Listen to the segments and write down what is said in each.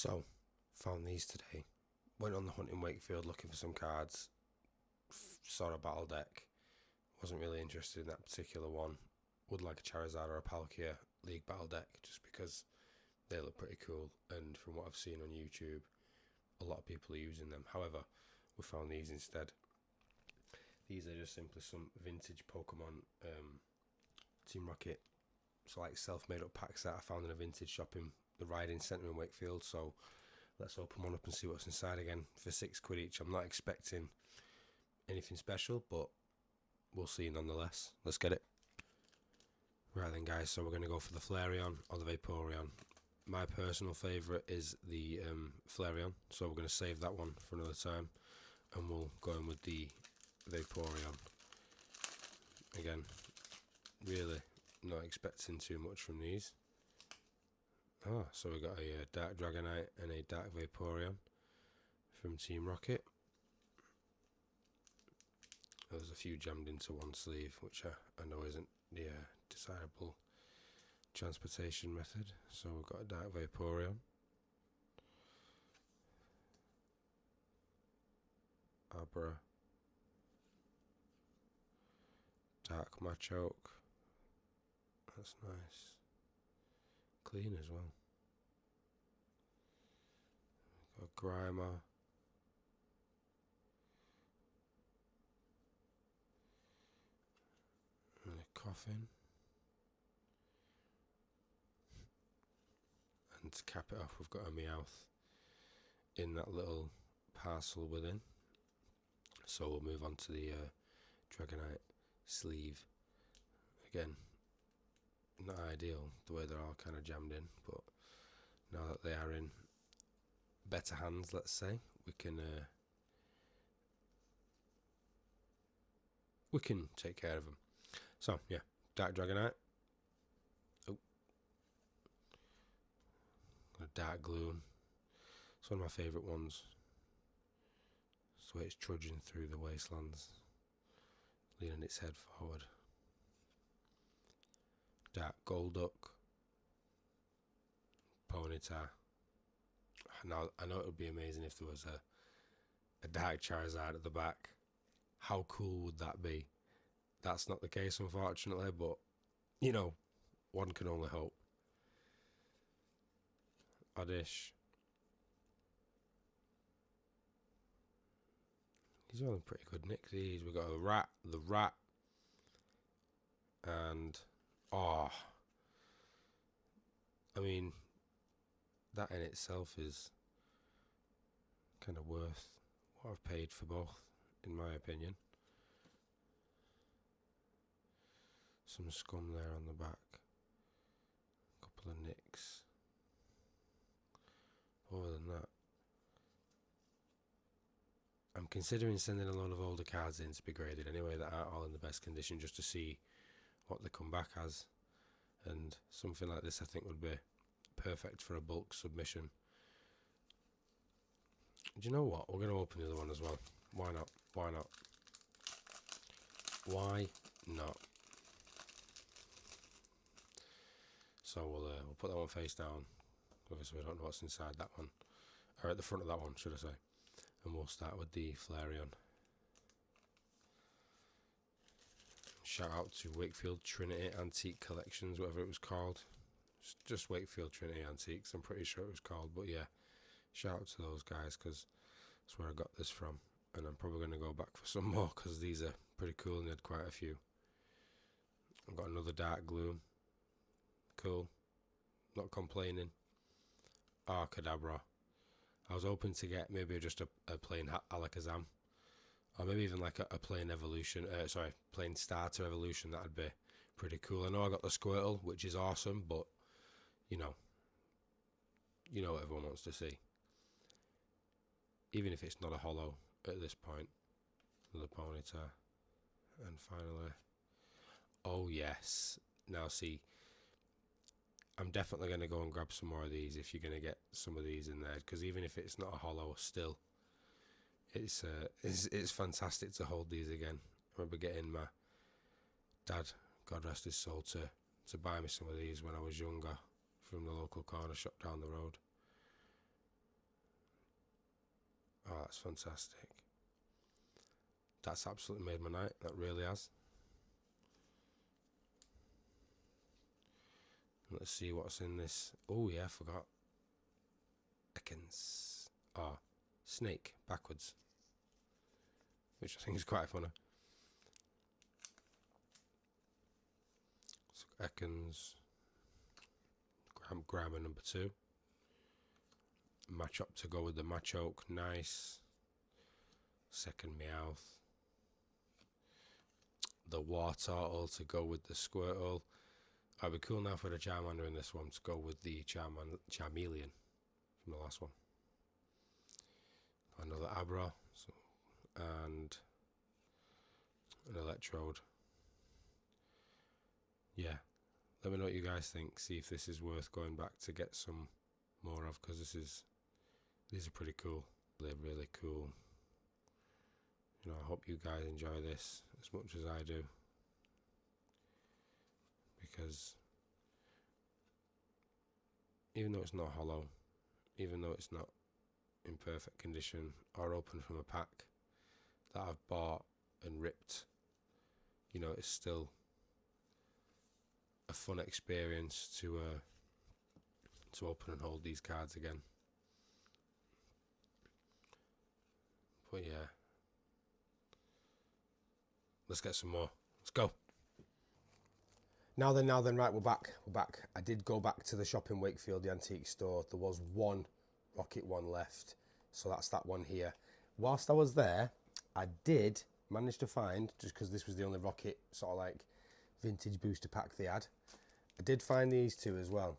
So, found these today. Went on the hunt in Wakefield looking for some cards. Saw a battle deck. Wasn't really interested in that particular one. Would like a Charizard or a Palkia League battle deck just because they look pretty cool. And from what I've seen on YouTube, a lot of people are using them. However, we found these instead. These are just simply some vintage Pokemon Team Rocket. So like self-made up packs that I found in a vintage shop in the Riding Centre in Wakefield. So let's open one up and see what's inside again for £6 each. I'm not expecting anything special, but we'll see nonetheless. Let's get it. Right then guys, so we're going to go for the Flareon or the Vaporeon. My personal favourite is the Flareon, so we're going to save that one for another time, and we'll go in with the Vaporeon. Again, really not expecting too much from these. So we got a Dark Dragonite and a Dark Vaporeon from Team Rocket. There's a few jammed into one sleeve, which I know isn't the desirable transportation method. So we've got a Dark Vaporeon, Abra, Dark Machoke. That's nice. Clean as well. Got Grimer. And a Coffin. And to cap it off, we've got a Meowth in that little parcel within. So we'll move on to the Dragonite sleeve. Again, not ideal the way they're all kind of jammed in, but now that they are in better hands, let's say, we can take care of them. So yeah, Dark Dragonite. Oh, got a Dark Gloom. It's one of my favourite ones. It's the way it's trudging through the wastelands, leaning its head forward. Dark Golduck, Ponyta. Now I know it would be amazing if there was a Dark Charizard at the back. How cool would that be? That's not the case, unfortunately, but you know, one can only hope. Oddish. These are all in pretty good nick. These we've got the rat, and I mean, that in itself is kind of worth what I've paid for both, in my opinion. Some scum there on the back. Couple of nicks. Other than that, I'm considering sending a load of older cards in to be graded anyway that aren't all in the best condition, just to see what they come back as. And something like this I think would be perfect for a bulk submission. Do you know what? We're going to open the other one as well. Why not? Why not? Why not? So we'll put that one face down. Obviously we don't know what's inside that one, or at the front of that one, should I say. And we'll start with the Flareon. Shout out to Wakefield Trinity Antique Collections, whatever it was called. Just Wakefield Trinity Antiques, I'm pretty sure it was called. But yeah, shout out to those guys, because that's where I got this from. And I'm probably going to go back for some more, because these are pretty cool and they had quite a few. I've got another Dark Gloom. Cool. Not complaining. Kadabra. I was hoping to get maybe just a plain Alakazam, or maybe even like a plain evolution, plain starter evolution. That'd be pretty cool. I know I got the Squirtle, which is awesome, but you know what everyone wants to see. Even if it's not a holo at this point. Another Ponyta. And finally, oh yes. Now see, I'm definitely going to go and grab some more of these if you're going to get some of these in there, because even if it's not a holo, still, it's fantastic to hold these again. I remember getting my dad, God rest his soul, to buy me some of these when I was younger from the local corner shop down the road. Oh, that's fantastic. That's absolutely made my night. That really has. Let's see what's in this. Oh yeah, I forgot. Ekans. Ah, snake backwards, which I think is quite funny. So Ekans, grammar number 2. Match up to go with the Machoke, nice. Second Meowth. The Wartortle to go with the Squirtle. I'd be cool now for the Charmander in this one to go with the Charmeleon from the last one. Another Abra, and an Electrode. Yeah, let me know what you guys think. See if this is worth going back to get some more of, because these are pretty cool. They're really cool. You know, I hope you guys enjoy this as much as I do, because even though it's not hollow, even though it's not in perfect condition or open from a pack that I've bought and ripped, you know, it's still a fun experience to open and hold these cards again. But yeah, let's get some more. Let's go. Now then, right, we're back. I did go back to the shop in Wakefield, the antique store. There was one Rocket one left, so that's that one here. Whilst I was there, I did manage to find, just because this was the only Rocket sort of like vintage booster pack they had, I did find these two as well.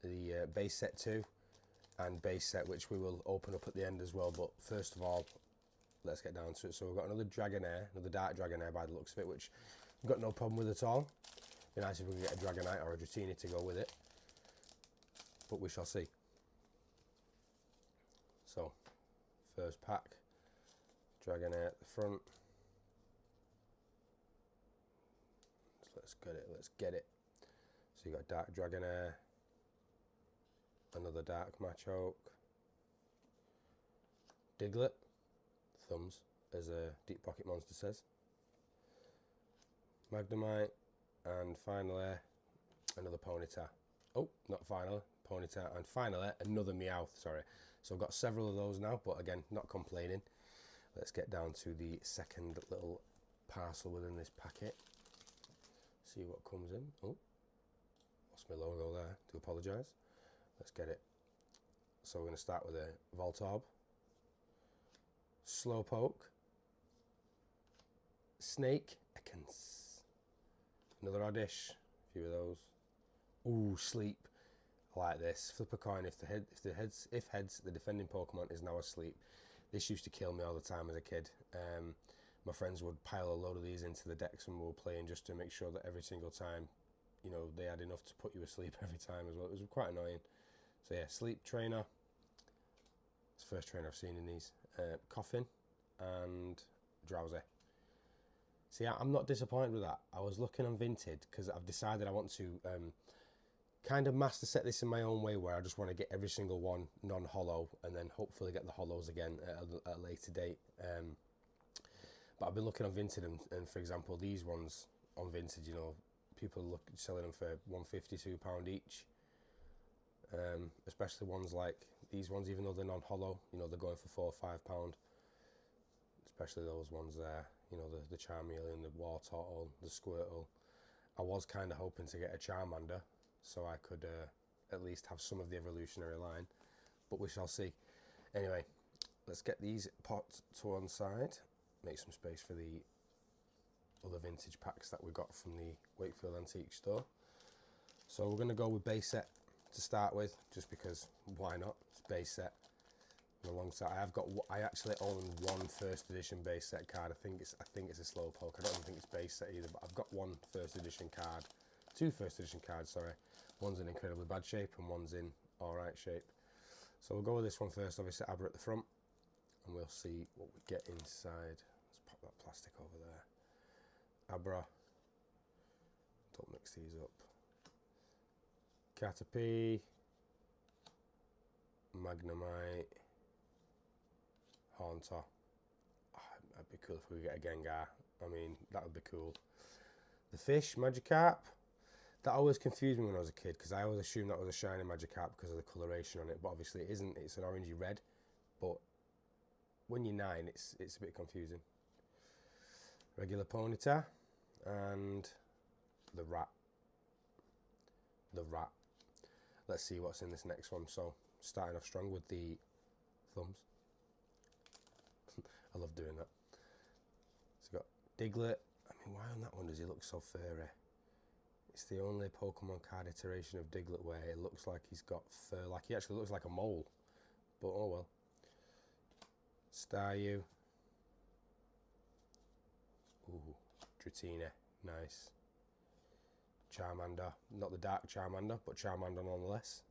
The base set 2 and base set, which we will open up at the end as well. But first of all, let's get down to it. So we've got another Dragonair, another Dark Dragonair by the looks of it, which I've got no problem with at all. Be nice if we can get a Dragonite or a Dratini to go with it, but we shall see. So, first pack, Dragonair at the front. So let's get it. So you got Dark Dragonair, another Dark Machoke, Diglett, thumbs, as a Deep Pocket Monster says, Magnemite, and finally another Ponyta. Oh, not finally, Ponyta, and finally another Meowth, sorry. So I've got several of those now, but again, not complaining. Let's get down to the second little parcel within this packet. See what comes in. Oh, lost my logo there, do apologise. Let's get it. So we're going to start with a Voltorb, Slowpoke, Snake, Ekans, another Oddish, a few of those. Ooh, Sleep. I like this. Flip a coin. If heads, the defending Pokemon is now asleep. This used to kill me all the time as a kid. My friends would pile a load of these into the decks and we were playing just to make sure that every single time, you know, they had enough to put you asleep every time as well. It was quite annoying. So yeah, Sleep Trainer. It's the first trainer I've seen in these. Coffin and Drowsy. See, I'm not disappointed with that. I was looking on Vinted because I've decided I want to kind of master set this in my own way, where I just want to get every single one non-hollow and then hopefully get the hollows again at a later date. But I've been looking on Vinted and for example, these ones on Vinted, you know, people selling them for £152 each. Especially ones like these ones, even though they're non-hollow, you know, they're going for £4 or £5. Especially those ones there, you know, the Charmeleon, the Wartortle, the Squirtle. I was kind of hoping to get a Charmander, so I could at least have some of the evolutionary line, but we shall see. Anyway, let's get these pots to one side, make some space for the other vintage packs that we got from the Wakefield Antique Store. So we're going to go with base set to start with, just because why not? It's base set. And alongside, I actually own one first edition base set card. I think it's a Slowpoke. I don't even think it's base set either, but I've got one first edition card, two first edition cards, sorry. One's in incredibly bad shape and one's in alright shape. So we'll go with this one first, obviously Abra at the front, and we'll see what we get inside. Let's pop that plastic over there. Abra, don't mix these up. Caterpie, Magnemite, Haunter. Oh, that'd be cool if we get a Gengar. I mean, that would be cool. The fish, Magikarp. That always confused me when I was a kid because I always assumed that was a shiny Magikarp because of the coloration on it, but obviously it isn't. It's an orangey red. But when you're 9, it's a bit confusing. Regular Ponyta and the rat. The rat. Let's see what's in this next one. So starting off strong with the thumbs. I love doing that. So got Diglett. I mean, why on that one does he look so furry? It's the only Pokemon card iteration of Diglett where it looks like he's got fur, like he actually looks like a mole. But oh well. Staryu. Ooh, Dratini, nice. Charmander, not the dark Charmander, but Charmander nonetheless.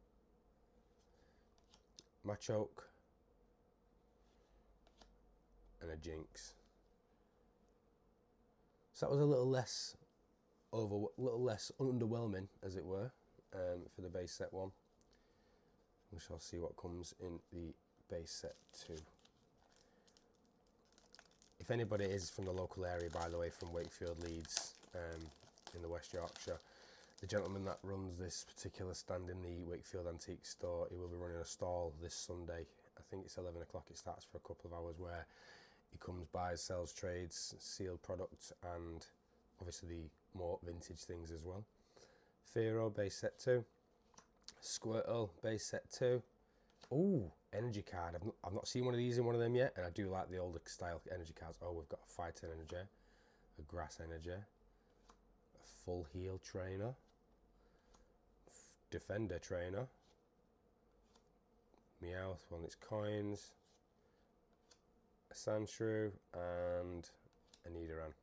Machoke. And a Jinx. So that was a little less underwhelming, as it were, for the base set 1. We shall see what comes in the base set 2. If anybody is from the local area, by the way, from Wakefield, Leeds, in the West Yorkshire, the gentleman that runs this particular stand in the Wakefield Antique Store, he will be running a stall this Sunday. I think it's 11 o'clock. It starts for a couple of hours, where he comes, buys, sells trades, sealed products, and obviously the more vintage things as well. Fearow, base set 2. Squirtle, base set 2. Ooh, energy card. I've not seen one of these in one of them yet, and I do like the older style energy cards. Oh, we've got a Fighting Energy, a Grass Energy, a Full Heal Trainer, Defender Trainer, Meowth, one of its coins, a Sandshrew, and a Nidoran.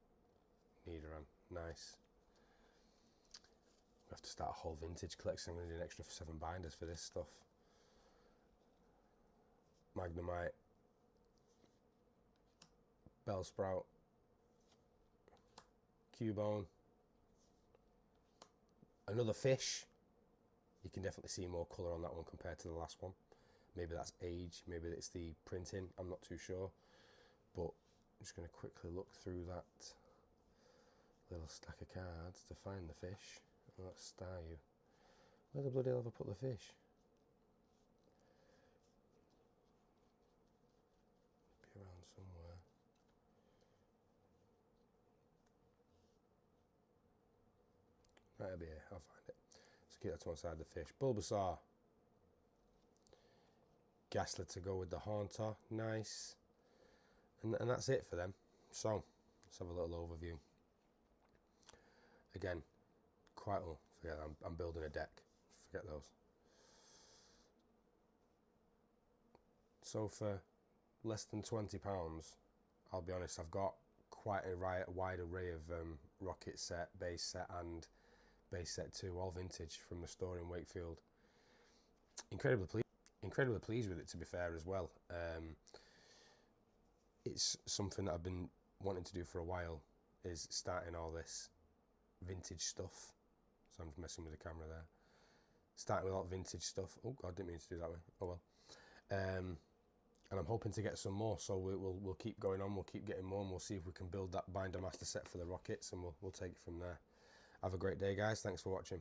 Nice. We have to start a whole vintage collection. I'm going to do an extra 7 binders for this stuff. Magnemite, Bellsprout, Cubone, another fish. You can definitely see more colour on that one compared to the last one. Maybe that's age, maybe it's the printing, I'm not too sure. But I'm just going to quickly look through that little stack of cards to find the fish. Oh, that's Staryu. Where the bloody hell have I put the fish? Be around somewhere. That'll be here, I'll find it. So keep that to one side, the fish. Bulbasaur. Ghastly to go with the Haunter, nice. And that's it for them. So, let's have a little overview. Again, quite well, forget that, I'm building a deck. Forget those. So for less than £20, I'll be honest, I've got quite a wide array of Rocket set, base set and base set 2, all vintage from the store in Wakefield. Incredibly pleased with it, to be fair, as well. It's something that I've been wanting to do for a while, is starting all this vintage stuff. So I'm messing with the camera there. Starting with all vintage stuff. Oh God, didn't mean to do that way. Oh well. And I'm hoping to get some more. So we'll keep going on. We'll keep getting more, and we'll see if we can build that Binder Master set for the Rockets, and we'll take it from there. Have a great day, guys. Thanks for watching.